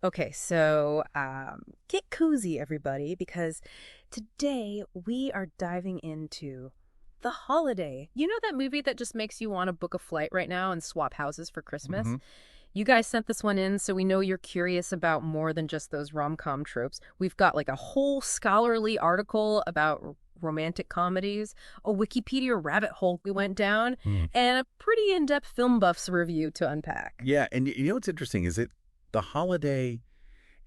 Okay, so get cozy, everybody, because today we are diving into The Holiday. You know that movie that just makes you want to book a flight right now and swap houses for Christmas? hmm You guys sent this one in, so we know you're curious about more than just those rom-com tropes. We've got like a whole scholarly article about romantic comedies, a Wikipedia rabbit hole we went down, Mm. and a pretty in-depth film buffs review to unpack. Yeah, and you know what's interesting is the holiday,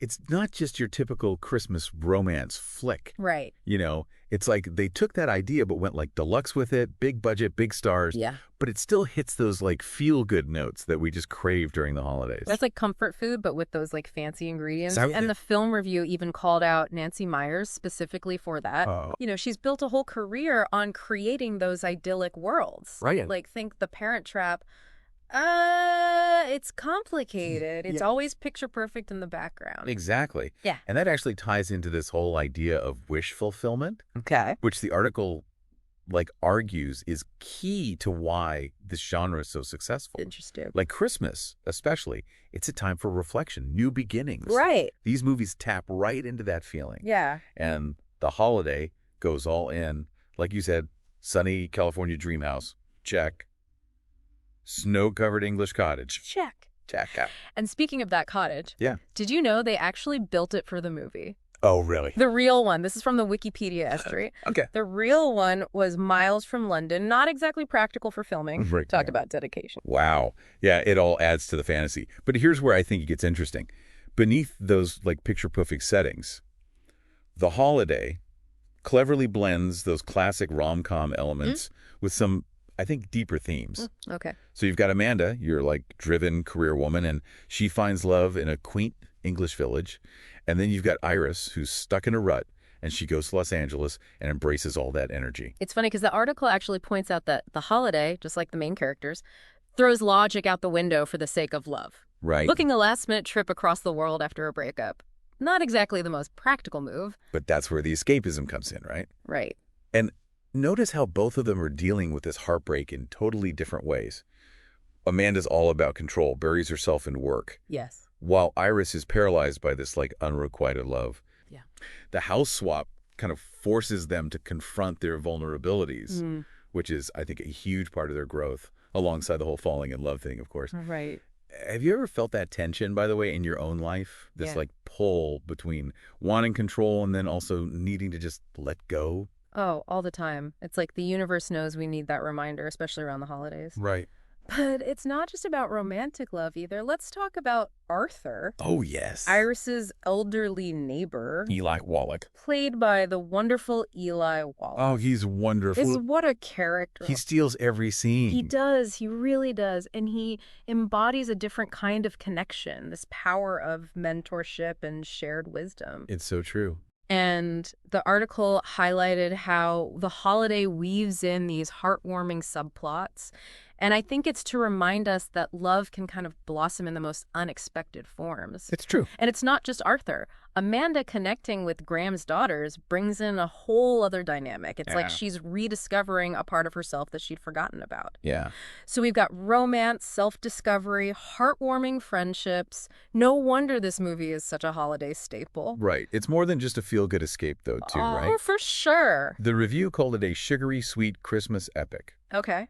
it's not just your typical Christmas romance flick. Right. It's like they took that idea but went like deluxe with it, big budget, big stars, Yeah. but it still hits those like feel-good notes that we just crave during the holidays. That's like comfort food, but with those like fancy ingredients. So- And the film review even called out Nancy Meyers specifically for that. Oh. She's built a whole career on creating those idyllic worlds. Right. Like think The Parent Trap. It's complicated. It's Yeah. always picture perfect in the background. Exactly. Yeah. And that actually ties into this whole idea of wish fulfillment, Okay. which the article like argues is key to why this genre is so successful. Interesting. Like Christmas, especially, it's a time for reflection, new beginnings. Right. These movies tap right into that feeling. Yeah. And The Holiday goes all in. Like you said, sunny California dream house, check. Snow-covered English cottage, Check. check out. And speaking of that cottage, Yeah. did you know they actually built it for the movie? Oh, really? The real one. This is from the Wikipedia entry. Okay. The real one was miles from London. Not exactly practical for filming. Right. Talk about dedication. Wow. Yeah, it all adds to the fantasy. But here's where I think it gets interesting. Beneath those like picture-perfect settings, The Holiday cleverly blends those classic rom-com elements with some, I think, deeper themes. Okay. So you've got Amanda, your like driven career woman, and she finds love in a quaint English village. And then you've got Iris, who's stuck in a rut, and she goes to Los Angeles and embraces all that energy. It's funny because the article actually points out that the holiday, just like the main characters, throws logic out the window for the sake of love. Right. Booking a last-minute trip across the world after a breakup. Not exactly the most practical move. But that's where the escapism comes in, right? Right. And notice how both of them are dealing with this heartbreak in totally different ways. Amanda's all about control, buries herself in work, Yes. while Iris is paralyzed by this like unrequited love. Yeah. The house swap kind of forces them to confront their vulnerabilities, which is, I think, a huge part of their growth, alongside the whole falling in love thing, of course. Right. Have you ever felt that tension, by the way, in your own life? This Yeah. like pull between wanting control and then also needing to just let go? Oh, all the time. It's like the universe knows we need that reminder, especially around the holidays. Right. But it's not just about romantic love either. Let's talk about Arthur, Oh, yes. Iris's elderly neighbor, Eli Wallach. played by the wonderful Eli Wallach. Oh, he's wonderful. What a character. He steals every scene. He does. He really does. And he embodies a different kind of connection, this power of mentorship and shared wisdom. It's so true. And the article highlighted how the holiday weaves in these heartwarming subplots. And I think it's to remind us that love can kind of blossom in the most unexpected forms. It's true. And it's not just Arthur. Amanda connecting with Graham's daughters brings in a whole other dynamic. It's like Yeah. she's rediscovering a part of herself that she'd forgotten about. Yeah. So we've got romance, self-discovery, heartwarming friendships. No wonder this movie is such a holiday staple. Right. It's more than just a feel-good escape, though, too, Oh, right? for sure. The review called it a sugary, sweet Christmas epic, Okay.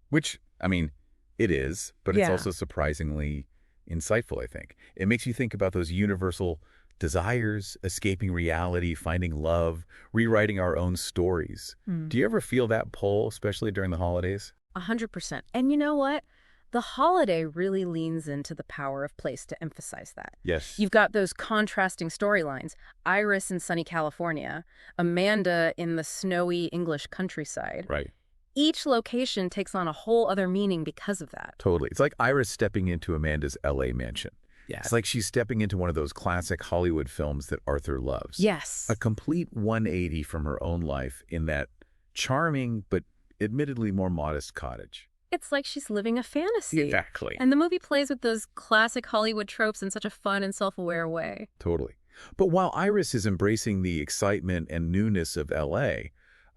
which, I mean, it is, but it's Yeah. also surprisingly insightful, I think. It makes you think about those universal desires, escaping reality, finding love, rewriting our own stories. Do you ever feel that pull, especially during the holidays? 100%. And you know what? The holiday really leans into the power of place to emphasize that. Yes. You've got those contrasting storylines. Iris in sunny California, Amanda in the snowy English countryside. Right. Each location takes on a whole other meaning because of that. Totally. It's like Iris stepping into Amanda's LA mansion. Yeah. It's like she's stepping into one of those classic Hollywood films that Arthur loves. Yes. A complete 180 from her own life in that charming but admittedly more modest cottage. It's like she's living a fantasy. Exactly. And the movie plays with those classic Hollywood tropes in such a fun and self-aware way. Totally. But while Iris is embracing the excitement and newness of LA,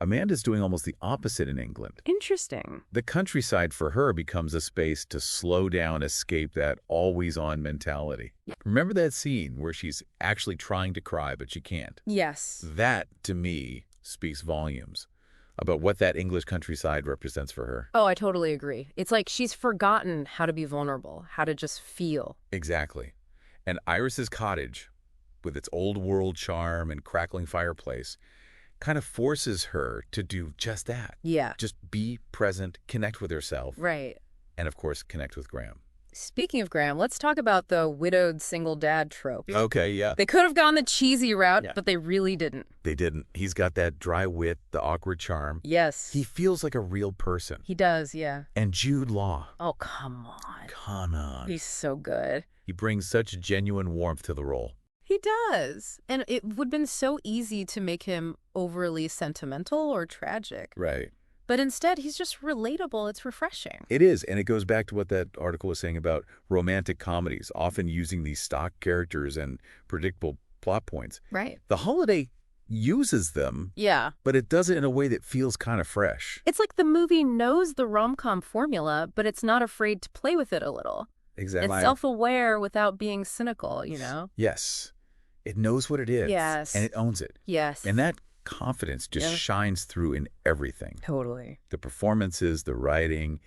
Amanda's doing almost the opposite in England. Interesting. The countryside for her becomes a space to slow down, escape that always-on mentality. Remember that scene where she's actually trying to cry, but she can't? Yes. That, to me, speaks volumes about what that English countryside represents for her. Oh, I totally agree. It's like she's forgotten how to be vulnerable, how to just feel. Exactly. And Iris's cottage, with its old-world charm and crackling fireplace, kind of forces her to do just that. Yeah. Just be present, connect with herself. Right. And, of course, connect with Graham. Speaking of Graham, let's talk about the widowed single dad trope. Okay, yeah. They could have gone the cheesy route, but they really didn't. They didn't. He's got that dry wit, the awkward charm. Yes. He feels like a real person. He does, yeah. And Jude Law. Oh, come on. Come on. He's so good. He brings such genuine warmth to the role. He does. And it would have been so easy to make him overly sentimental or tragic. Right. But instead, he's just relatable. It's refreshing. It is, and it goes back to what that article was saying about romantic comedies, often using these stock characters and predictable plot points. Right. The Holiday uses them, Yeah. but it does it in a way that feels kind of fresh. It's like the movie knows the rom-com formula, but it's not afraid to play with it a little. Exactly. It's self-aware without being cynical, you know? Yes. It knows what it is. Yes. And it owns it. Yes. And that confidence just shines through in everything. Totally. The performances, the writing,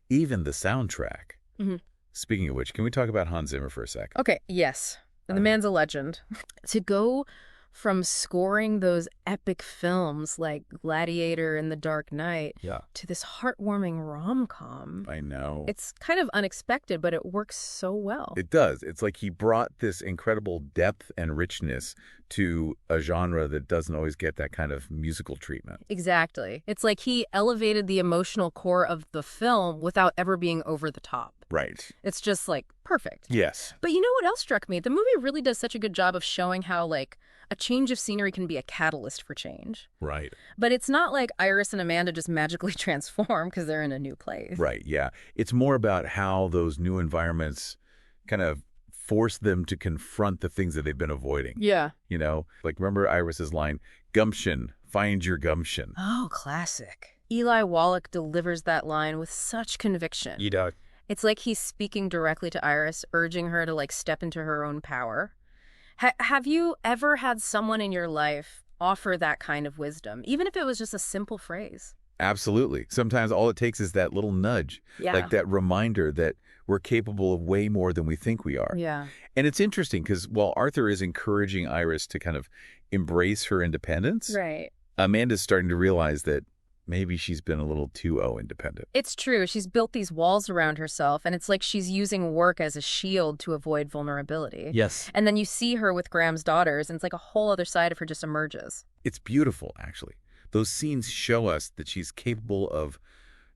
even the soundtrack. Mm-hmm. Speaking of which, can we talk about Hans Zimmer for a sec? Okay, yes. The man's a legend. To go from scoring those epic films like Gladiator and The Dark Knight to this heartwarming rom-com. I know. It's kind of unexpected, but it works so well. It does. It's like he brought this incredible depth and richness to a genre that doesn't always get that kind of musical treatment. Exactly. It's like he elevated the emotional core of the film without ever being over the top. Right. It's just like perfect. Yes. But you know what else struck me? The movie really does such a good job of showing how like a change of scenery can be a catalyst for change. Right. But it's not like Iris and Amanda just magically transform because they're in a new place. Right, yeah. It's more about how those new environments kind of force them to confront the things that they've been avoiding. Yeah. You know, like remember Iris's line, gumption, find your gumption. Oh, classic. Eli Wallach delivers that line with such conviction. You know. It's like he's speaking directly to Iris, urging her to like step into her own power. Have you ever had someone in your life offer that kind of wisdom, even if it was just a simple phrase? Absolutely. Sometimes all it takes is that little nudge, like that reminder that we're capable of way more than we think we are. Yeah. And it's interesting because while Arthur is encouraging Iris to kind of embrace her independence, Right. Amanda's starting to realize that maybe she's been a little too independent. It's true. She's built these walls around herself, and it's like she's using work as a shield to avoid vulnerability. Yes. And then you see her with Graham's daughters, and it's like a whole other side of her just emerges. It's beautiful, actually. Those scenes show us that she's capable of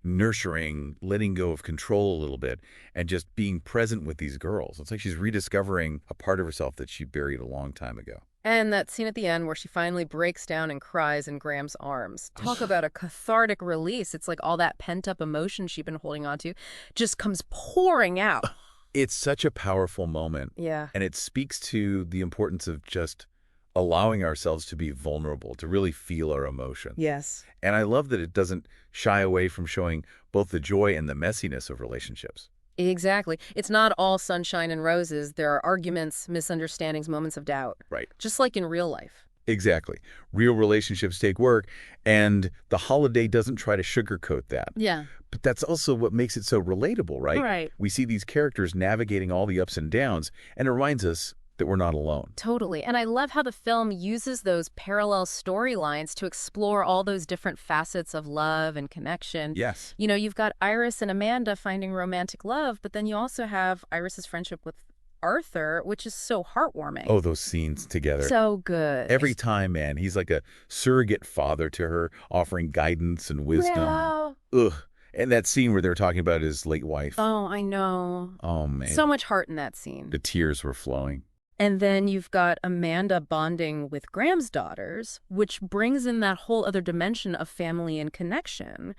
nurturing, letting go of control a little bit, and just being present with these girls. It's like she's rediscovering a part of herself that she buried a long time ago. And that scene at the end where she finally breaks down and cries in Graham's arms. Talk about a cathartic release. It's like all that pent-up emotion she'd been holding on to just comes pouring out. It's such a powerful moment. Yeah. And it speaks to the importance of just allowing ourselves to be vulnerable, to really feel our emotions. Yes. And I love that it doesn't shy away from showing both the joy and the messiness of relationships. Exactly. It's not all sunshine and roses. There are arguments, misunderstandings, moments of doubt. Right. Just like in real life. Exactly. Real relationships take work, and The Holiday doesn't try to sugarcoat that. Yeah. But that's also what makes it so relatable, right? Right. We see these characters navigating all the ups and downs, and it reminds us that we're not alone. Totally. And I love how the film uses those parallel storylines to explore all those different facets of love and connection. Yes. You know, you've got Iris and Amanda finding romantic love, but then you also have Iris's friendship with Arthur, which is so heartwarming. Oh, those scenes together. So good. Every time, man. He's like a surrogate father to her, offering guidance and wisdom. Yeah. Ugh. And that scene where they're talking about his late wife. Oh, I know. Oh, man. So much heart in that scene. The tears were flowing. And then you've got Amanda bonding with Graham's daughters, which brings in that whole other dimension of family and connection.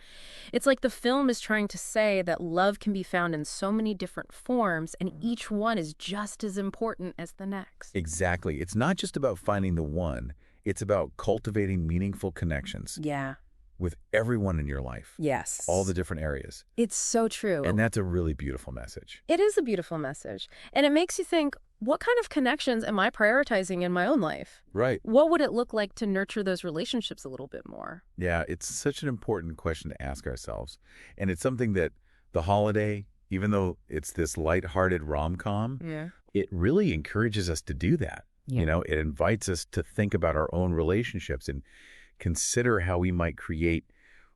It's like the film is trying to say that love can be found in so many different forms, and each one is just as important as the next. Exactly. It's not just about finding the one. It's about cultivating meaningful connections. Yeah. with everyone in your life. Yes. All the different areas. It's so true. And that's a really beautiful message. It is a beautiful message. And it makes you think, what kind of connections am I prioritizing in my own life? Right. What would it look like to nurture those relationships a little bit more? Yeah, it's such an important question to ask ourselves. And it's something that The Holiday, even though it's this lighthearted rom-com, it really encourages us to do that. Yeah. You know, it invites us to think about our own relationships and consider how we might create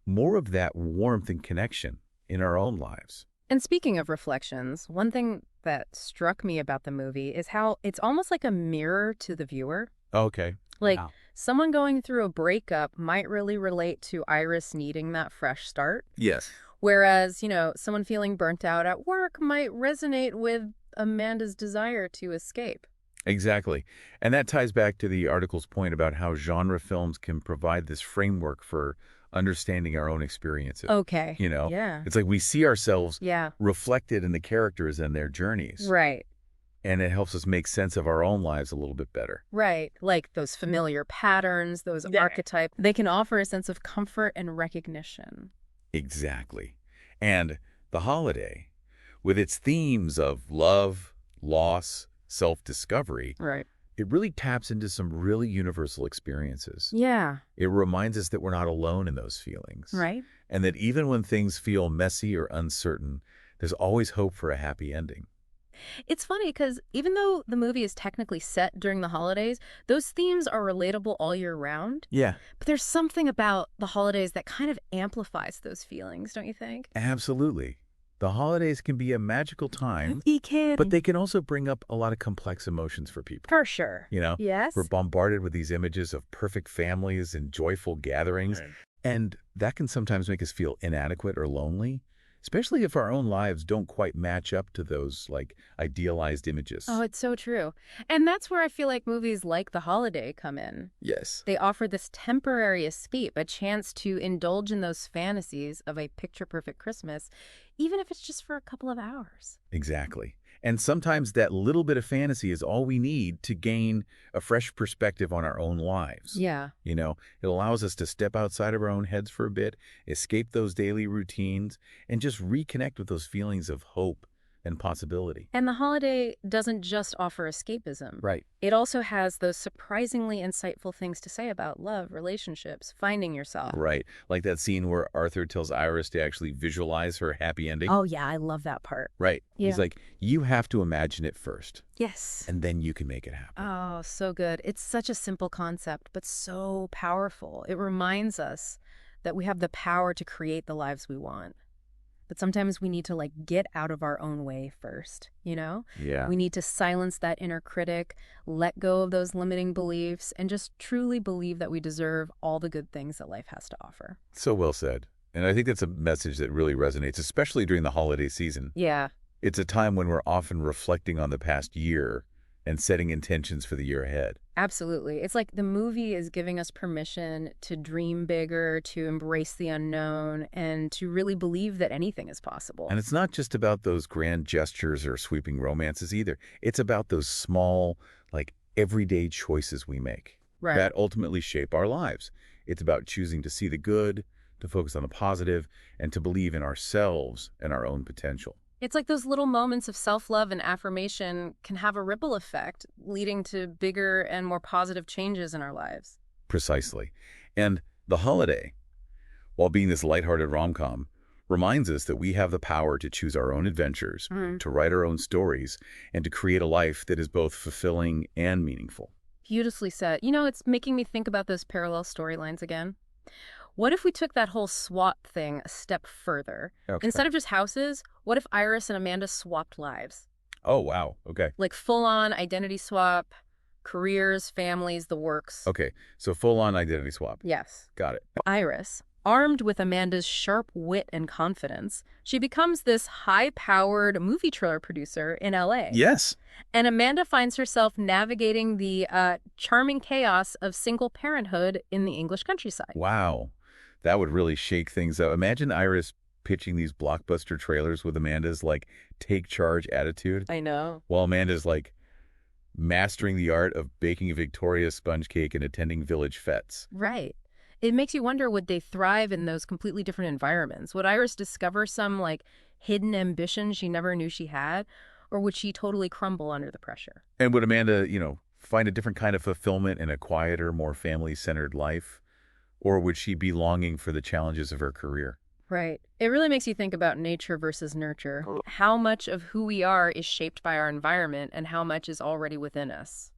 more of that warmth and connection in our own lives. And speaking of reflections, one thing that struck me about the movie is how it's almost like a mirror to the viewer. Okay. Like, Wow. someone going through a breakup might really relate to Iris needing that fresh start. Yes. Whereas, someone feeling burnt out at work might resonate with Amanda's desire to escape. Exactly. And that ties back to the article's point about how genre films can provide this framework for understanding our own experiences. Okay. Yeah. It's like we see ourselves Yeah. reflected in the characters and their journeys. Right. And it helps us make sense of our own lives a little bit better. Right. Like those familiar patterns, those archetypes, they can offer a sense of comfort and recognition. Exactly. And The Holiday, with its themes of love, loss, self-discovery, Right. it really taps into some really universal experiences. Yeah. It reminds us that we're not alone in those feelings. Right. And that even when things feel messy or uncertain, there's always hope for a happy ending. It's funny because even though the movie is technically set during the holidays, those themes are relatable all year round. Yeah. But there's something about the holidays that kind of amplifies those feelings, don't you think? Absolutely. The holidays can be a magical time, It can. but they can also bring up a lot of complex emotions for people. For sure. Yes. We're bombarded with these images of perfect families and joyful gatherings, and that can sometimes make us feel inadequate or lonely, especially if our own lives don't quite match up to those, idealized images. Oh, it's so true. And that's where I feel like movies like The Holiday come in. Yes. They offer this temporary escape, a chance to indulge in those fantasies of a picture-perfect Christmas, even if it's just for a couple of hours. Exactly. And sometimes that little bit of fantasy is all we need to gain a fresh perspective on our own lives. Yeah. It allows us to step outside of our own heads for a bit, escape those daily routines, and just reconnect with those feelings of hope and possibility. And The Holiday doesn't just offer escapism. Right. It also has those surprisingly insightful things to say about love, relationships, finding yourself. Right. Like that scene where Arthur tells Iris to actually visualize her happy ending. Oh, yeah, I love that part. Right. Yeah. He's like, you have to imagine it first, Yes. and then you can make it happen. Oh, so good. It's such a simple concept, but so powerful. It reminds us that we have the power to create the lives we want. But sometimes we need to get out of our own way first, Yeah. We need to silence that inner critic, let go of those limiting beliefs, and just truly believe that we deserve all the good things that life has to offer. So well said. And I think that's a message that really resonates, especially during the holiday season. Yeah. It's a time when we're often reflecting on the past year and setting intentions for the year ahead. Absolutely. It's like the movie is giving us permission to dream bigger, to embrace the unknown, and to really believe that anything is possible. And it's not just about those grand gestures or sweeping romances either. It's about those small, everyday choices we make Right. that ultimately shape our lives. It's about choosing to see the good, to focus on the positive, and to believe in ourselves and our own potential. It's like those little moments of self-love and affirmation can have a ripple effect, leading to bigger and more positive changes in our lives. Precisely. And The Holiday, while being this lighthearted rom-com, reminds us that we have the power to choose our own adventures, to write our own stories, and to create a life that is both fulfilling and meaningful. Beautifully said. It's making me think about those parallel storylines again. What if we took that whole swap thing a step further? Okay. Instead of just houses, what if Iris and Amanda swapped lives? Oh, wow. Okay. Like full-on identity swap, careers, families, the works. Okay. So full-on identity swap. Yes. Got it. Iris, armed with Amanda's sharp wit and confidence, she becomes this high-powered movie trailer producer in L.A. Yes. And Amanda finds herself navigating the charming chaos of single parenthood in the English countryside. Wow. That would really shake things up. Imagine Iris pitching these blockbuster trailers with Amanda's take charge attitude, I know. while Amanda's mastering the art of baking a Victoria sponge cake and attending village fetes. Right. It makes you wonder, would they thrive in those completely different environments? Would Iris discover some, like, hidden ambition she never knew she had? Or would she totally crumble under the pressure? And would Amanda, find a different kind of fulfillment in a quieter, more family-centered life? Or would she be longing for the challenges of her career? Right. It really makes you think about nature versus nurture. How much of who we are is shaped by our environment and how much is already within us?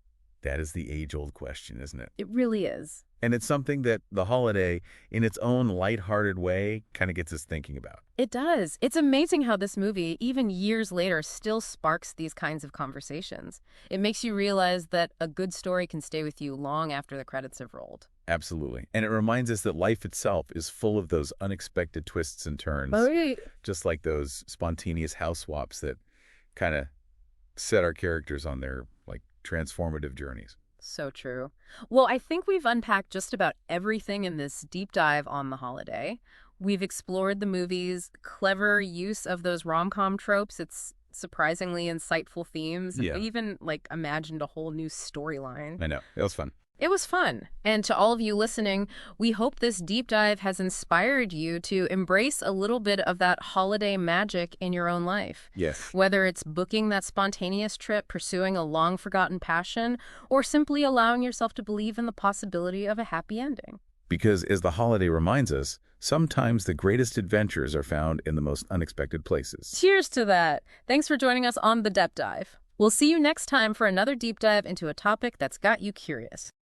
That is the age-old question, isn't it? It really is. And it's something that The Holiday, in its own lighthearted way, kind of gets us thinking about. It does. It's amazing how this movie, even years later, still sparks these kinds of conversations. It makes you realize that a good story can stay with you long after the credits have rolled. Absolutely. And it reminds us that life itself is full of those unexpected twists and turns, Right. just like those spontaneous house swaps that kind of set our characters on their, transformative journeys. So true. Well, I think we've unpacked just about everything in this deep dive on The Holiday. We've explored the movie's clever use of those rom-com tropes, its surprisingly insightful themes, Yeah. and we even, imagined a whole new storyline. I know. It was fun. It was fun. And to all of you listening, we hope this deep dive has inspired you to embrace a little bit of that holiday magic in your own life. Yes. Whether it's booking that spontaneous trip, pursuing a long-forgotten passion, or simply allowing yourself to believe in the possibility of a happy ending. Because as The Holiday reminds us, sometimes the greatest adventures are found in the most unexpected places. Cheers to that. Thanks for joining us on The Depth Dive. We'll see you next time for another deep dive into a topic that's got you curious.